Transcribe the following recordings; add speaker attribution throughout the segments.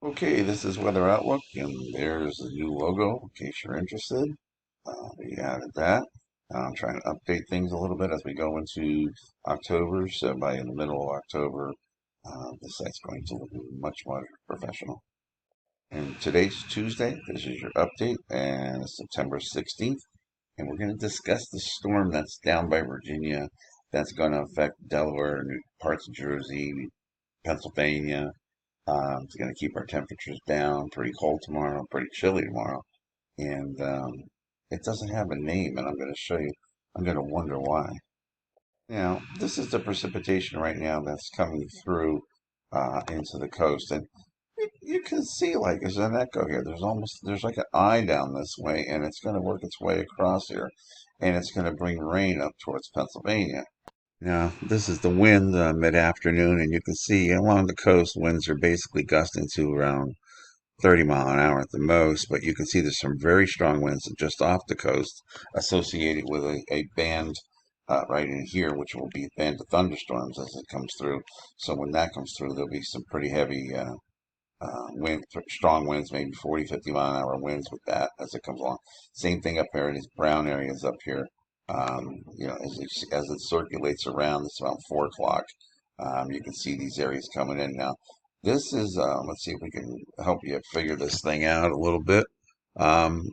Speaker 1: Okay, this is Weather Outlook, and there's the new logo in case you're interested. We added that. I'm trying to update things a little bit as we go into October, so by in the middle of October, the site's going to look much more professional. And today's Tuesday. This is your update, and it's September 16th, and we're going to discuss the storm that's down by Virginia that's going to affect Delaware, parts of Jersey, Pennsylvania. It's going to keep our temperatures down. Pretty cold tomorrow, pretty chilly tomorrow. And it doesn't have a name, and I'm going to show you. I'm going to wonder why. Now, this is the precipitation right now that's coming through into the coast. And you can see, like, there's an echo here. There's like an eye down this way, and it's going to work its way across here. And it's going to bring rain up towards Pennsylvania. Now, this is the wind mid-afternoon, and you can see along the coast, winds are basically gusting to around 30 mile an hour at the most, but you can see there's some very strong winds just off the coast associated with a band right in here, which will be a band of thunderstorms as it comes through. So when that comes through, there'll be some pretty heavy strong winds, maybe 40, 50 mile an hour winds with that as it comes along. Same thing up here in these brown areas up here. As it circulates around, it's about 4 o'clock. You can see these areas coming in now. This is, let's see if we can help you figure this thing out a little bit. Um,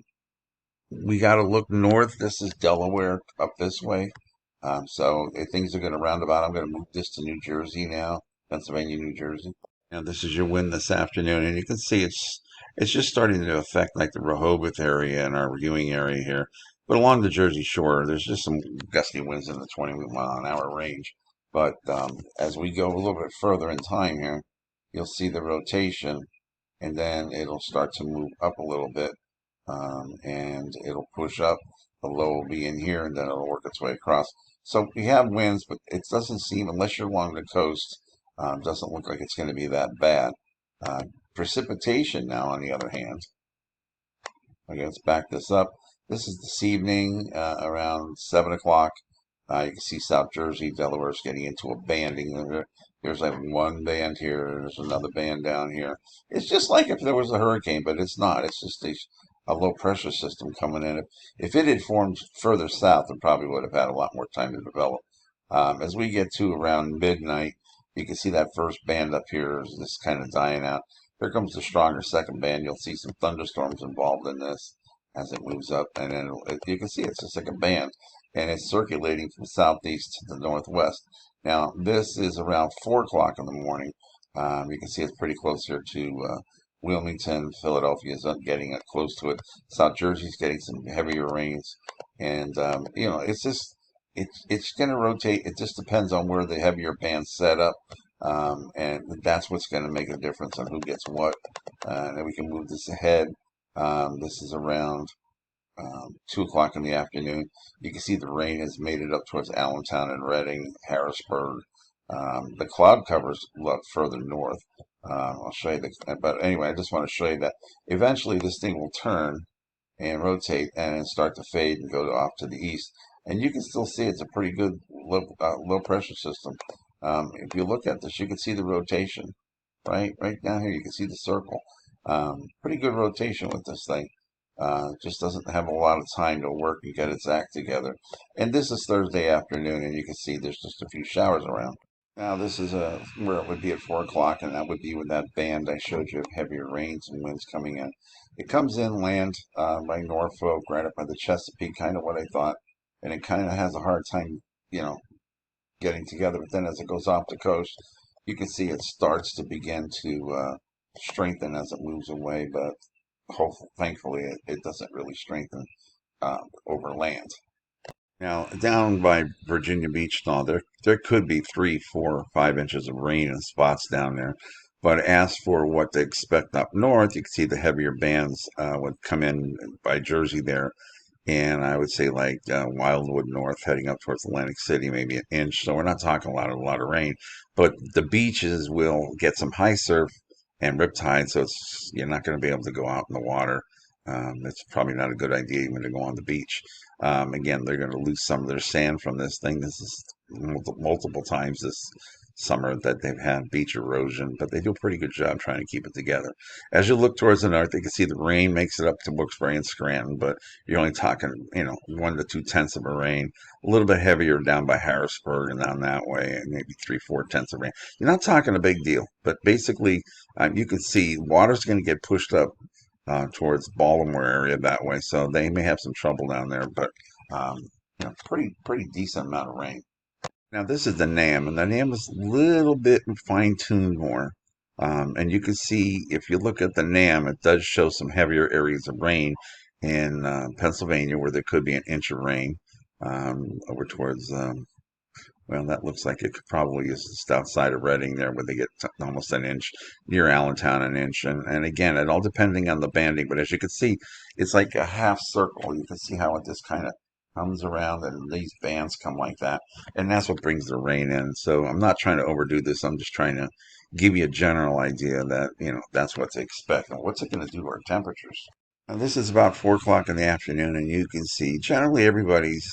Speaker 1: we got to look north. This is Delaware up this way. So if things are going to roundabout. I'm going to move this to New Jersey now, Pennsylvania, New Jersey. Now this is your wind this afternoon, and you can see it's just starting to affect like the Rehoboth area and our viewing area here. But along the Jersey Shore, there's just some gusty winds in the 20 mile an hour range. But as we go a little bit further in time here, you'll see the rotation, and then it'll start to move up a little bit, and it'll push up. The low will be in here, and then it'll work its way across. So we have winds, but it doesn't seem, unless you're along the coast, doesn't look like it's going to be that bad. Uh, Precipitation now, on the other hand, okay, let's back this up. This is this evening around 7 o'clock. You can see South Jersey, Delaware's getting into a banding. There's like one band here. There's another band down here. It's just like if there was a hurricane, but it's not. It's just a low pressure system coming in. If it had formed further south, it probably would have had a lot more time to develop. As we get to around midnight, you can see that first band up here is just kind of dying out. Here comes the stronger second band. You'll see some thunderstorms involved in this as it moves up, and then you can see it's a second band, and it's circulating from southeast to the northwest. Now, this is around 4 o'clock in the morning. You can see it's pretty close here to Wilmington. Philadelphia is getting close to it. South Jersey's getting some heavier rains, and it's going to rotate. It just depends on where the heavier band's set up. And that's what's going to make a difference on who gets what. And then we can move this ahead. This is around 2 o'clock in the afternoon. You can see the rain has made it up towards Allentown and Reading, Harrisburg. The cloud covers look further north. I'll show you but anyway, I just want to show you that eventually this thing will turn and rotate and start to fade and go off to the east. And you can still see it's a pretty good low pressure system. If you look at this, you can see the rotation, right down here. You can see the circle. Pretty good rotation with this thing. Just doesn't have a lot of time to work and get its act together. And this is Thursday afternoon, and you can see there's just a few showers around. Now this is where it would be at 4 o'clock, and that would be with that band I showed you of heavier rains and winds coming in. It comes inland by Norfolk, right up by the Chesapeake, kind of what I thought, and it kind of has a hard time, getting together. But then as it goes off the coast, you can see it starts to begin to strengthen as it moves away. But hopefully, thankfully, it doesn't really strengthen over land. Now, down by Virginia Beach and all, there could be 3, 4, 5 inches of rain in spots down there. But as for what to expect up north, you can see the heavier bands would come in by Jersey there. And I would say like Wildwood North heading up towards Atlantic City, maybe an inch. So we're not talking a lot of rain. But the beaches will get some high surf and riptide, so you're not going to be able to go out in the water. It's probably not a good idea even to go on the beach. Again, they're going to lose some of their sand from this thing. This is multiple times this summer that they've had beach erosion, but they do a pretty good job trying to keep it together. As you look towards the north, you can see the rain makes it up to Wilkes-Barre and Scranton, but you're only talking, 1 to 2 tenths of a rain. A little bit heavier down by Harrisburg and down that way, and maybe 3, 4 tenths of rain. You're not talking a big deal, but basically, you can see water's going to get pushed up towards Baltimore area that way, so they may have some trouble down there, but um, pretty decent amount of rain. Now this is the NAM, and the NAM is a little bit fine-tuned more. And you can see if you look at the NAM, it does show some heavier areas of rain in Pennsylvania where there could be an inch of rain over towards well, that looks like it could probably is just outside of Reading there where they get almost an inch, near Allentown an inch. And again, it all depending on the banding. But as you can see, it's like a half circle. You can see how it just kind of comes around and these bands come like that. And that's what brings the rain in. So I'm not trying to overdo this. I'm just trying to give you a general idea that, that's what to expect. And what's it going to do to our temperatures? And this is about 4 o'clock in the afternoon, and you can see generally everybody's,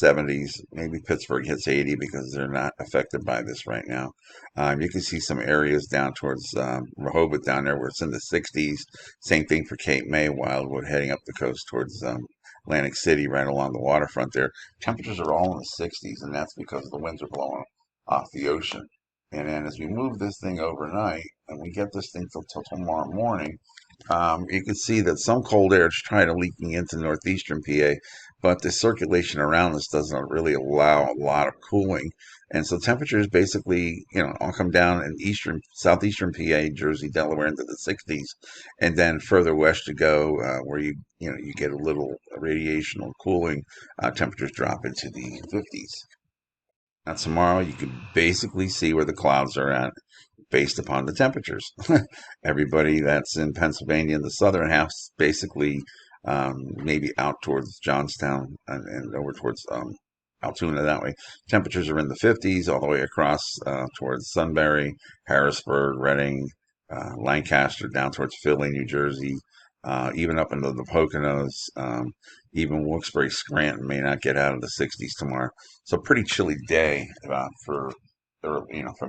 Speaker 1: 70s. Maybe Pittsburgh hits 80 because they're not affected by this right now. You can see some areas down towards Rehoboth down there where it's in the 60s. Same thing for Cape May, Wildwood, heading up the coast towards Atlantic City, right along the waterfront there. Temperatures are all in the 60s, and that's because the winds are blowing off the ocean. And then as we move this thing overnight, and we get this thing till tomorrow morning, you can see that some cold air is trying to leaking into northeastern PA, but the circulation around us doesn't really allow a lot of cooling. And so temperatures basically, all come down in southeastern PA, Jersey, Delaware into the 60s, and then further west you go, where you get a little radiational cooling, temperatures drop into the 50s. Now tomorrow you can basically see where the clouds are at based upon the temperatures. Everybody that's in Pennsylvania in the southern half, basically maybe out towards Johnstown and over towards Altoona that way. Temperatures are in the 50s all the way across towards Sunbury, Harrisburg, Reading, Lancaster, down towards Philly, New Jersey, even up into the Poconos. Even Wilkes-Barre, Scranton may not get out of the 60s tomorrow. So pretty chilly day from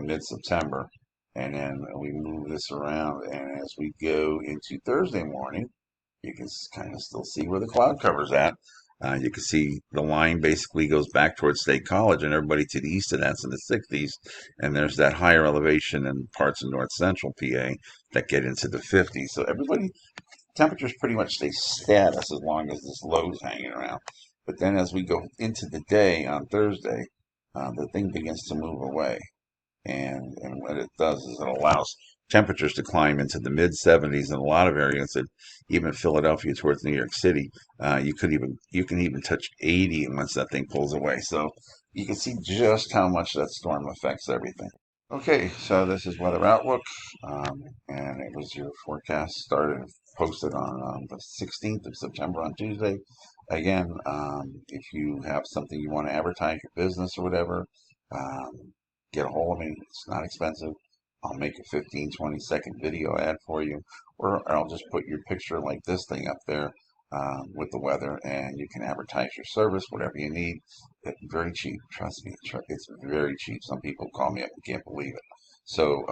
Speaker 1: mid-September. And then we move this around, and as we go into Thursday morning, you can kind of still see where the cloud cover's at. You can see the line basically goes back towards State College, and everybody to the east of that's in the 60s. And there's that higher elevation in parts of north central PA that get into the 50s. So temperatures pretty much stay status as long as this low's hanging around. But then as we go into the day on Thursday, the thing begins to move away. And what it does is it allows temperatures to climb into the mid 70s in a lot of areas. And even Philadelphia towards New York City, you can even touch 80 once that thing pulls away. So you can see just how much that storm affects everything. Okay, so this is Weather Outlook, and it was your forecast posted on the 16th of September on Tuesday. Again, if you have something you want to advertise your business or whatever, get a hold of me. It's not expensive. I'll make a 15-20 second video ad for you, or I'll just put your picture like this thing up there with the weather, and you can advertise your service, whatever you need. It's very cheap. Trust me, it's very cheap. Some people call me up and can't believe it. So,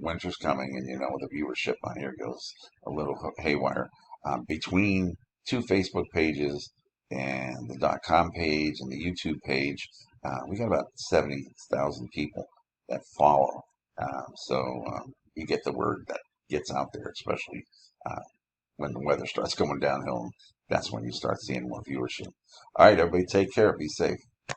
Speaker 1: winter's coming, and the viewership on here goes a little haywire. Between two Facebook pages and the .com page and the YouTube page, we got about 70,000 people that follow. You get the word that gets out there, especially when the weather starts going downhill. That's when you start seeing more viewership. All right, everybody, take care. Be safe.